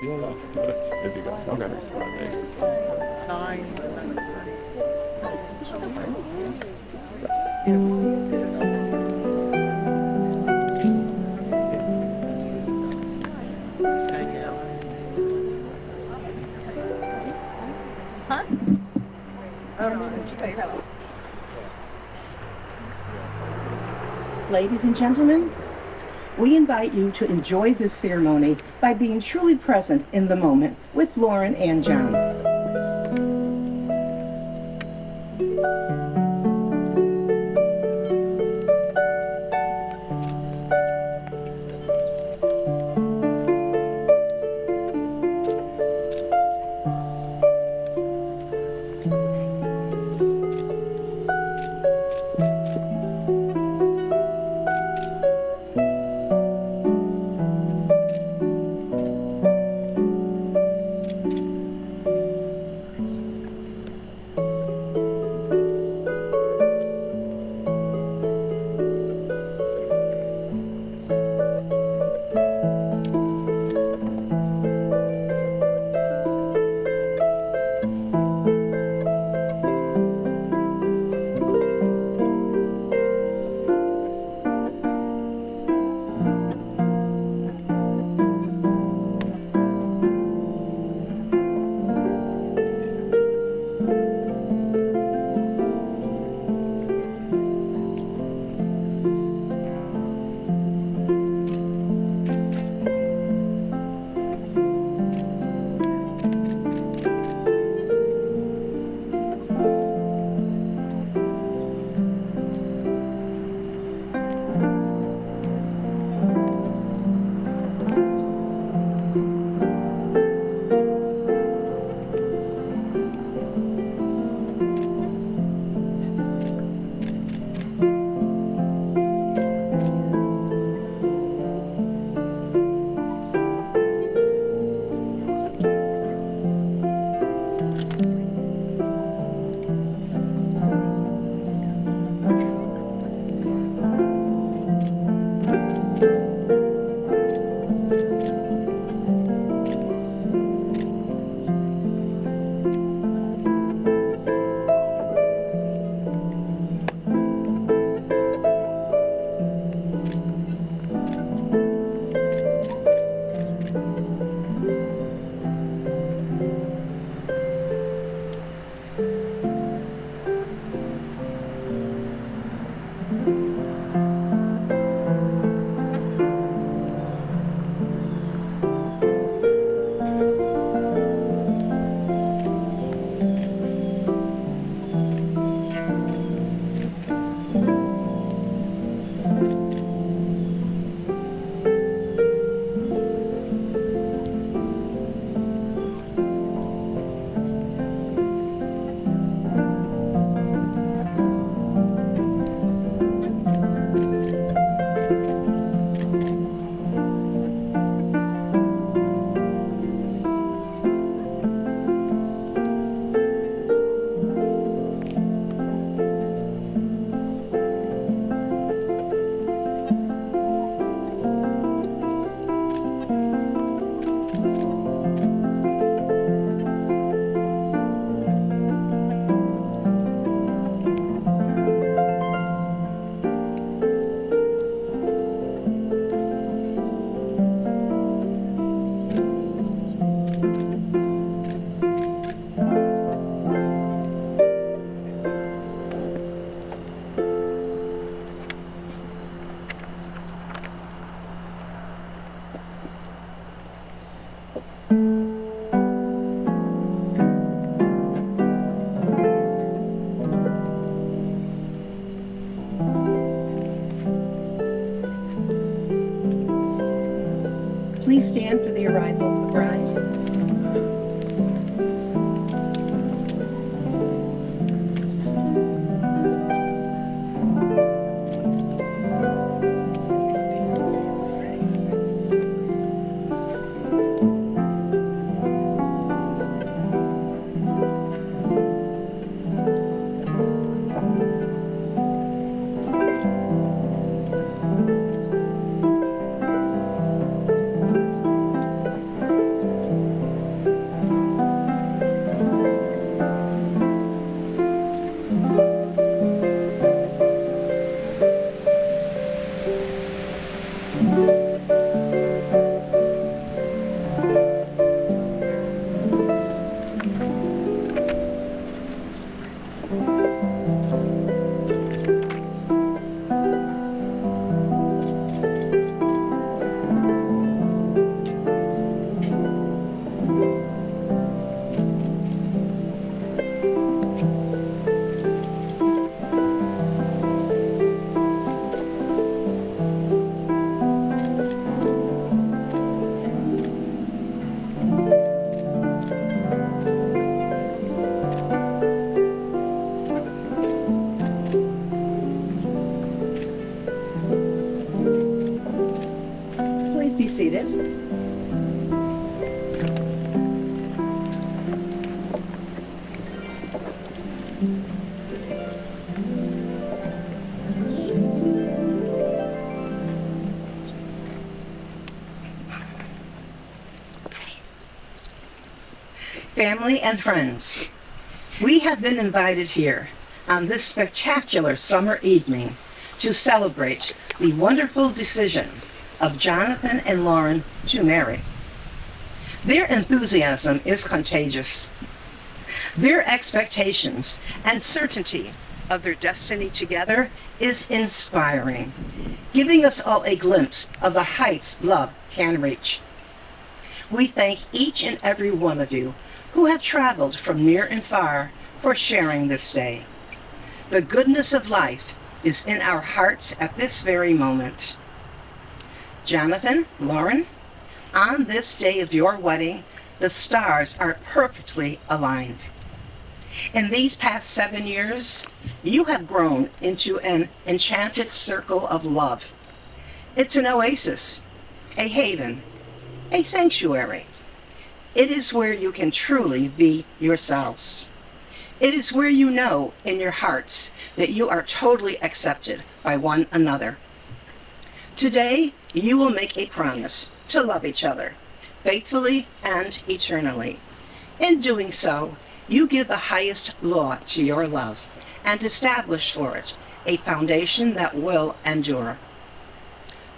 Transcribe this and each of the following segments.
If you got, okay. Ladies and gentlemen, we invite you to enjoy this ceremony by being truly present in the moment with Lauren and John. Please stand for the arrival of the bride. family, and friends, we have been invited here on this spectacular summer evening to celebrate the wonderful decision of Jonathan and Lauren to marry. Their enthusiasm is contagious. Their expectations and certainty of their destiny together is inspiring, giving us all a glimpse of the heights love can reach. We thank each and every one of you who have traveled from near and far for sharing this day. The goodness of life is in our hearts at this very moment. Jonathan, Lauren, on this day of your wedding, the stars are perfectly aligned. In these past 7 years, you have grown into an enchanted circle of love. It's an oasis, a haven, a sanctuary. It is where you can truly be yourselves. It is where you know in your hearts that you are totally accepted by one another. Today, you will make a promise to love each other faithfully and eternally. In doing so, you give the highest law to your love and establish for it a foundation that will endure.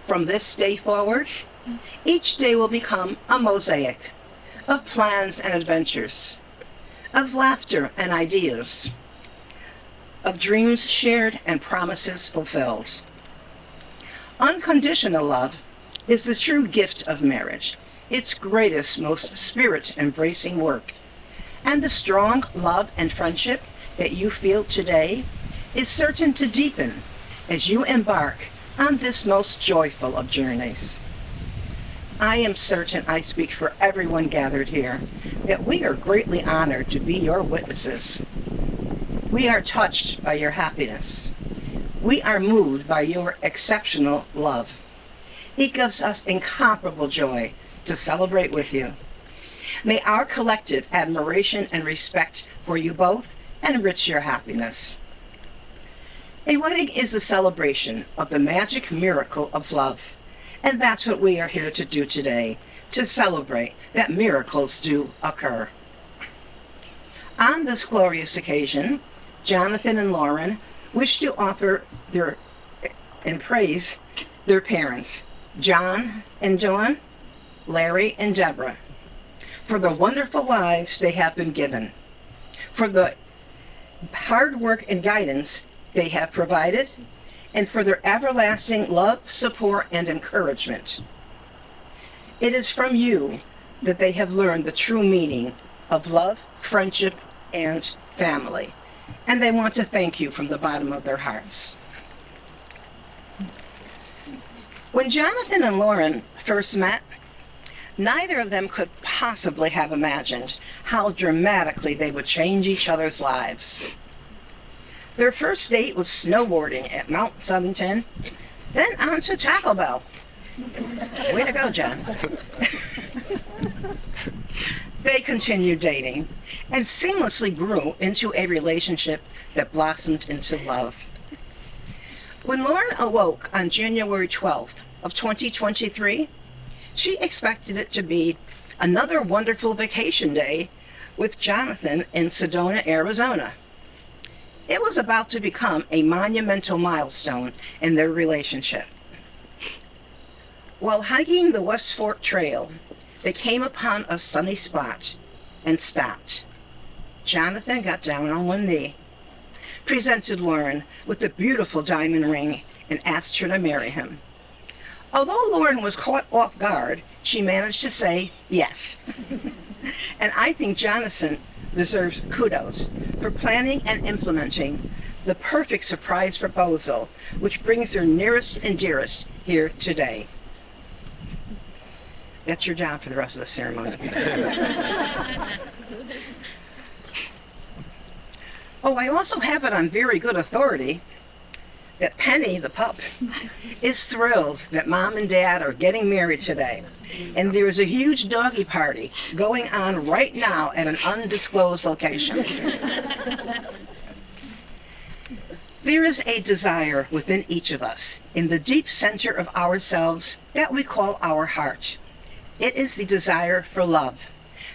From this day forward, each day will become a mosaic of plans and adventures, of laughter and ideas, of dreams shared and promises fulfilled. Unconditional love is the true gift of marriage, its greatest, most spirit-embracing work. And the strong love and friendship that you feel today is certain to deepen as you embark on this most joyful of journeys. I am certain I speak for everyone gathered here that we are greatly honored to be your witnesses. We are touched by your happiness. We are moved by your exceptional love. It gives us incomparable joy to celebrate with you. May our collective admiration and respect for you both enrich your happiness. A wedding is a celebration of the magic miracle of love, and that's what we are here to do today, to celebrate that miracles do occur. On this glorious occasion, Jonathan and Lauren wish to offer and praise their parents, John and Dawn, Larry and Deborah, for the wonderful lives they have been given, for the hard work and guidance they have provided, and for their everlasting love, support, and encouragement. It is from you that they have learned the true meaning of love, friendship, and family, and they want to thank you from the bottom of their hearts. When Jonathan and Lauren first met, neither of them could possibly have imagined how dramatically they would change each other's lives. Their first date was snowboarding at Mount Southington, then on to Taco Bell. Way to go, John. They continued dating and seamlessly grew into a relationship that blossomed into love. When Lauren awoke on January 12th of 2023, she expected it to be another wonderful vacation day with Jonathan in Sedona, Arizona. It was about to become a monumental milestone in their relationship. While hiking the West Fork Trail, they came upon a sunny spot and stopped. Jonathan got down on one knee, presented Lauren with a beautiful diamond ring, and asked her to marry him. Although Lauren was caught off guard, she managed to say yes. And I think Jonathan deserves kudos for planning and implementing the perfect surprise proposal, which brings their nearest and dearest here today. That's your job for the rest of the ceremony. Oh, I also have it on very good authority that Penny, the pup, is thrilled that Mom and Dad are getting married today. And there is a huge doggy party going on right now at an undisclosed location. There is a desire within each of us, in the deep center of ourselves, that we call our heart. It is the desire for love,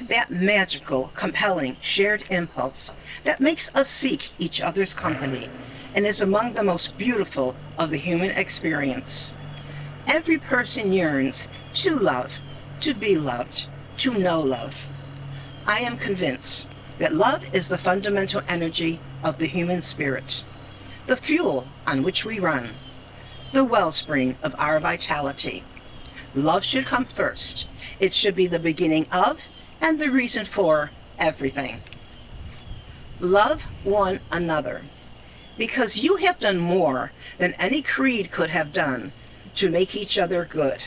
that magical, compelling, shared impulse that makes us seek each other's company and is among the most beautiful of the human experience. Every person yearns to love, to be loved, to know love. I am convinced that love is the fundamental energy of the human spirit, the fuel on which we run, the wellspring of our vitality. Love should come first. It should be the beginning of and the reason for everything. Love one another, because you have done more than any creed could have done to make each other good,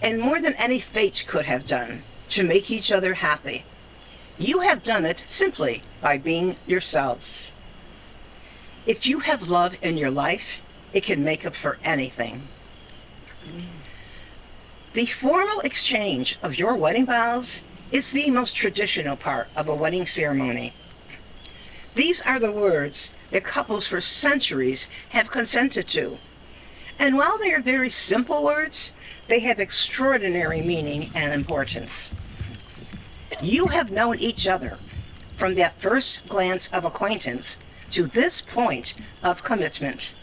and more than any fate could have done to make each other happy. You have done it simply by being yourselves. If you have love in your life, it can make up for anything. The formal exchange of your wedding vows is the most traditional part of a wedding ceremony. These are the words that couples for centuries have consented to. And while they are very simple words, they have extraordinary meaning and importance. You have known each other from that first glance of acquaintance to this point of commitment.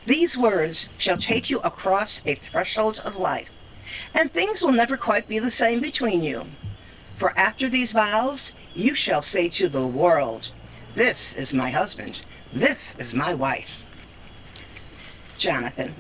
These words shall take you across a threshold of life, and things will never quite be the same between you. For after these vows, you shall say to the world, "This is my husband, this is my wife." Jonathan,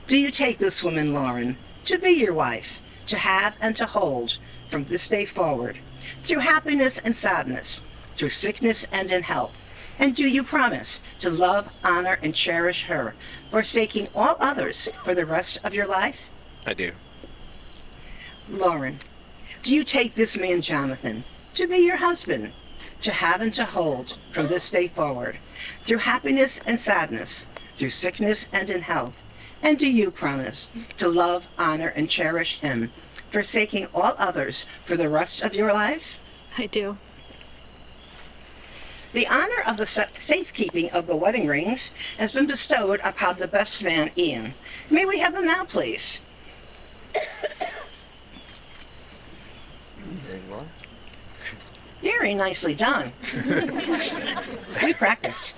do you take this woman, Lauren, to be your wife, to have and to hold from this day forward, through happiness and sadness, through sickness and in health? And do you promise to love, honor, and cherish her, forsaking all others for the rest of your life? I do. Lauren, do you take this man, Jonathan, to be your husband, to have and to hold from this day forward, through happiness and sadness, through sickness and in health? And do you promise to love, honor, and cherish him, forsaking all others for the rest of your life? I do. The honor of the safekeeping of the wedding rings has been bestowed upon the best man, Ian. May we have them now, please? Very nicely done. We practiced.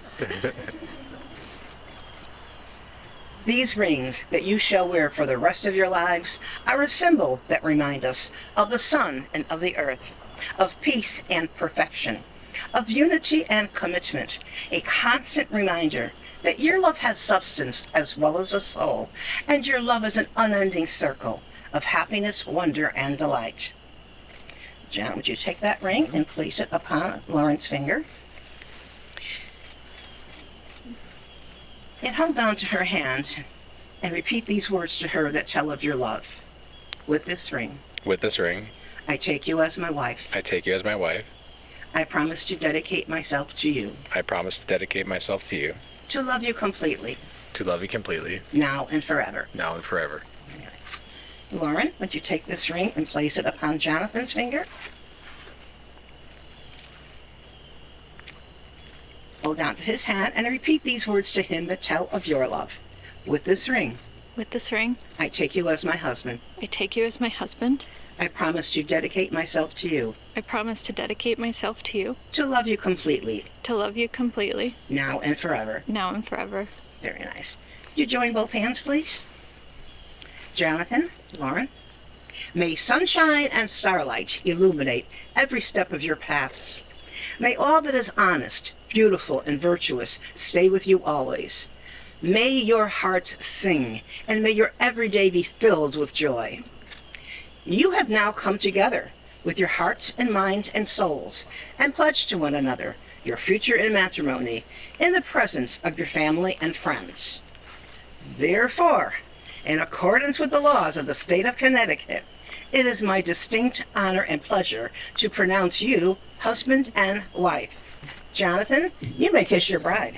These rings that you shall wear for the rest of your lives are a symbol that remind us of the sun and of the earth, of peace and perfection, of unity and commitment, a constant reminder that your love has substance as well as a soul, and your love is an unending circle of happiness, wonder, and delight. John, would you take that ring and place it upon Lauren's finger? And hold on to her hand and repeat these words to her that tell of your love. With this ring, I take you as my wife. take you as my wife. I promise to dedicate myself to you, I promise to dedicate myself to you, to love you completely, to love you completely, now and forever. now and forever. Lauren, would you take this ring and place it upon Jonathan's finger? Hold on to his hand and repeat these words to him that tell of your love. With this ring, I take you as my husband. take you as my husband. I promise to dedicate myself to you, I promise to dedicate myself to you, to love you completely, to love you completely, now and forever. now and forever. Very nice. You join both hands, please. Jonathan, Lauren, may sunshine and starlight illuminate every step of your paths. May all that is honest, beautiful, and virtuous stay with you always. May your hearts sing, and may your every day be filled with joy. You have now come together with your hearts and minds and souls, and pledged to one another your future in matrimony in the presence of your family and friends. Therefore, in accordance with the laws of the state of Connecticut, it is my distinct honor and pleasure to pronounce you husband and wife. Jonathan, you may kiss your bride.